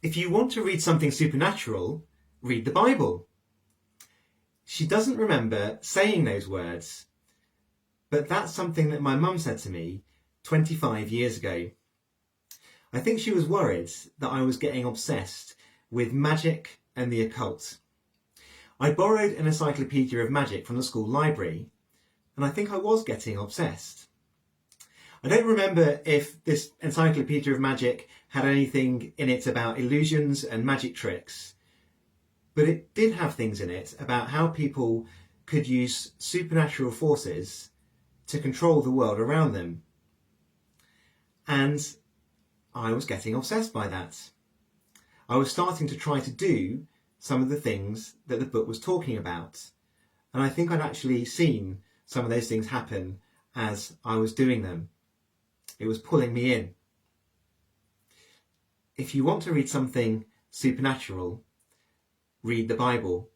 If you want to read something supernatural, read the Bible. She doesn't remember saying those words, but that's something that my mum said to me 25 years ago. I think she was worried that I was getting obsessed with magic and the occult. I borrowed an encyclopedia of magic from the school library, and I think I was getting obsessed. I don't remember if this encyclopedia of magic had anything in it about illusions and magic tricks, but it did have things in it about how people could use supernatural forces to control the world around them. And I was getting obsessed by that. I was starting to try to do some of the things that the book was talking about. And I think I'd actually seen some of those things happen as I was doing them. It was pulling me in. If you want to read something supernatural, read the Bible.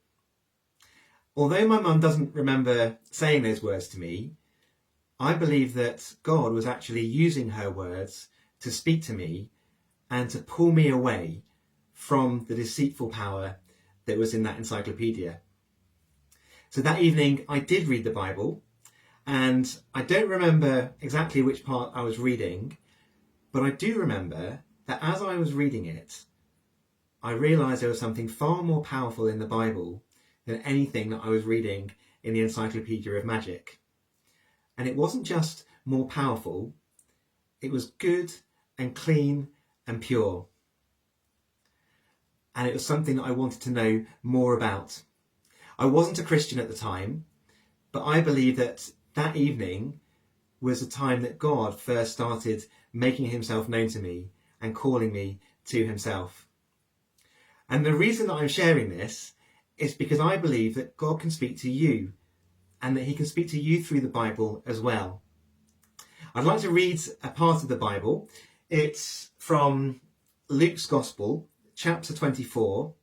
Although my mum doesn't remember saying those words to me, I believe that God was actually using her words to speak to me and to pull me away from the deceitful power that was in that encyclopedia. So that evening I did read the Bible, and I don't remember exactly which part I was reading, but I do remember that as I was reading it, I realised there was something far more powerful in the Bible than anything that I was reading in the Encyclopedia of Magic. And it wasn't just more powerful, it was good and clean and pure. And it was something that I wanted to know more about. I wasn't a Christian at the time, but I believe that that evening was the time that God first started making himself known to me and calling me to himself. And the reason that I'm sharing this is because I believe that God can speak to you and that he can speak to you through the Bible as well. I'd like to read a part of the Bible. It's from Luke's Gospel, chapter 24.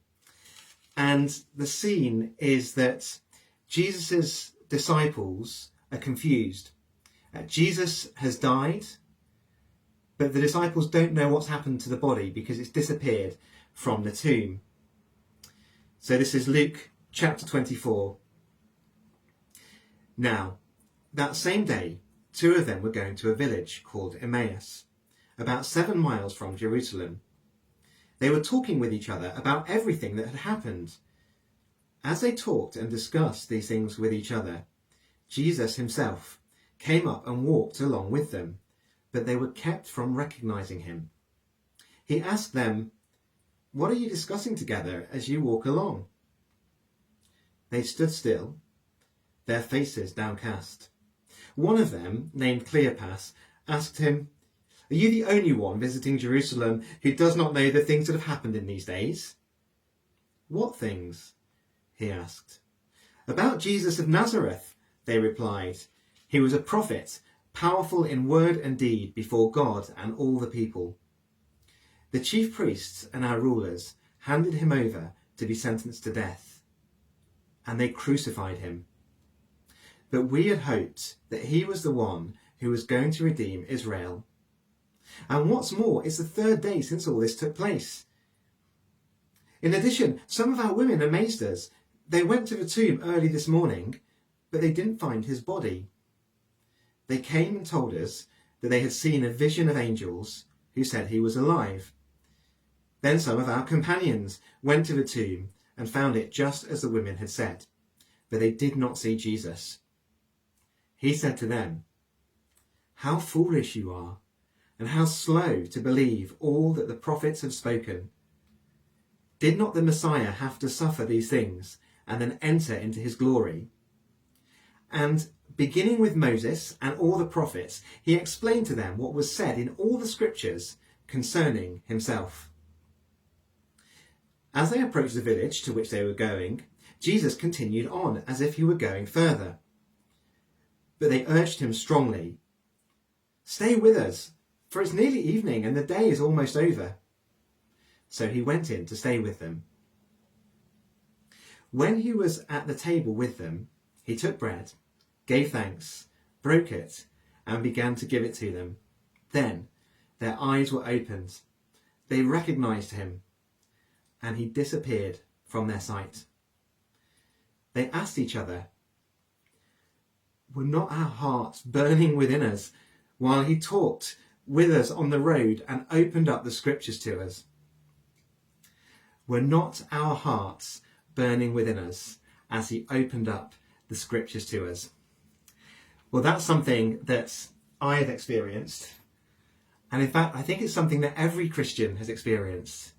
And the scene is that Jesus' disciples are confused. Jesus has died, but the disciples don't know what's happened to the body because it's disappeared from the tomb. So this is Luke chapter 24. Now, that same day, two of them were going to a village called Emmaus, about 7 miles from Jerusalem. They were talking with each other about everything that had happened. As they talked and discussed these things with each other, Jesus himself came up and walked along with them, but they were kept from recognizing him. He asked them, "What are you discussing together as you walk along?" They stood still, their faces downcast. One of them, named Cleopas, asked him, "Are you the only one visiting Jerusalem who does not know the things that have happened in these days?" "What things?" he asked. "About Jesus of Nazareth," they replied. "He was a prophet, powerful in word and deed before God and all the people. The chief priests and our rulers handed him over to be sentenced to death, and they crucified him. But we had hoped that he was the one who was going to redeem Israel. And what's more, it's the 3rd day since all this took place. In addition, some of our women amazed us. They went to the tomb early this morning, but they didn't find his body. They came and told us that they had seen a vision of angels who said he was alive. Then some of our companions went to the tomb and found it just as the women had said, but they did not see Jesus." He said to them, "How foolish you are, and how slow to believe all that the prophets have spoken. Did not the Messiah have to suffer these things and then enter into his glory?" And beginning with Moses and all the prophets, he explained to them what was said in all the scriptures concerning himself. As they approached the village to which they were going, Jesus continued on as if he were going further. But they urged him strongly, "Stay with us, for it's nearly evening and the day is almost over." So he went in to stay with them. When he was at the table with them, he took bread, gave thanks, broke it, and began to give it to them. Then their eyes were opened. They recognized him, and he disappeared from their sight. They asked each other, "Were not our hearts burning within us while he talked with us on the road and opened up the scriptures to us?" Were not our hearts burning within us as he opened up the scriptures to us? Well, that's something that I have experienced. And in fact, I think it's something that every Christian has experienced.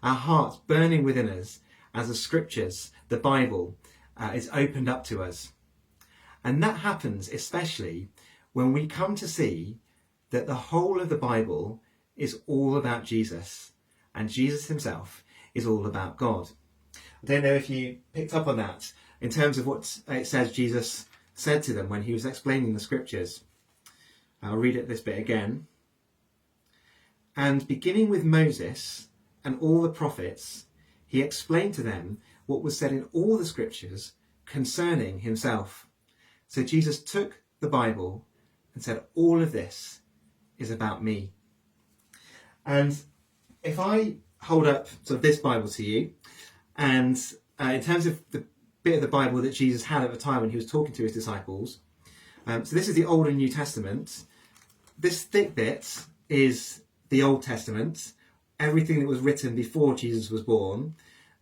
Our hearts burning within us as the scriptures, the Bible, is opened up to us. And that happens especially when we come to see that the whole of the Bible is all about Jesus, and Jesus himself is all about God. I don't know if you picked up on that in terms of what it says Jesus said to them when he was explaining the scriptures. I'll read it this bit again. "And beginning with Moses and all the prophets, he explained to them what was said in all the scriptures concerning himself." So Jesus took the Bible and said, all of this is about me. And if I hold up sort of this Bible to you, and in terms of the bit of the Bible that Jesus had at the time when he was talking to his disciples, so this is the Old and New Testament. This thick bit is the Old Testament, everything that was written before Jesus was born,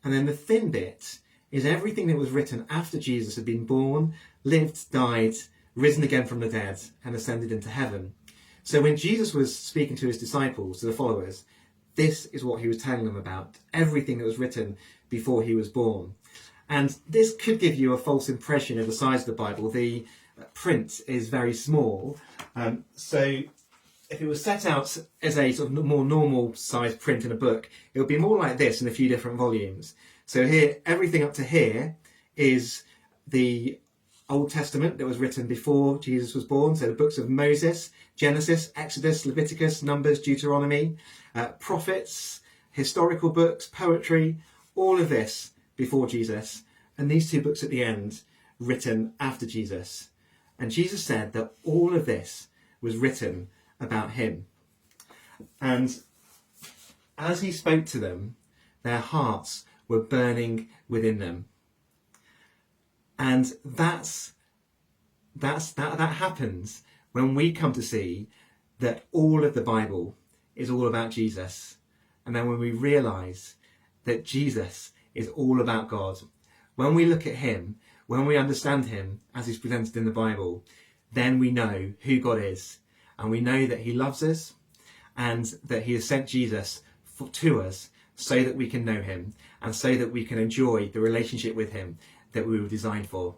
and then the thin bit is everything that was written after Jesus had been born, lived, died, risen again from the dead, and ascended into heaven. So when Jesus was speaking to his disciples, to the followers, this is what he was telling them about, everything that was written before he was born. And this could give you a false impression of the size of the Bible. The print is very small. So if it was set out as a sort of more normal size print in a book, it would be more like this in a few different volumes. So here, everything up to here is the Old Testament that was written before Jesus was born. So the books of Moses, Genesis, Exodus, Leviticus, Numbers, Deuteronomy, prophets, historical books, poetry, all of this before Jesus. And these two books at the end written after Jesus. And Jesus said that all of this was written about him. And as he spoke to them, their hearts were burning within them. And that happens when we come to see that all of the Bible is all about Jesus. And then when we realise that Jesus is all about God, when we look at him, when we understand him as he's presented in the Bible, then we know who God is. And we know that he loves us and that he has sent Jesus to us so that we can know him and so that we can enjoy the relationship with him that we were designed for.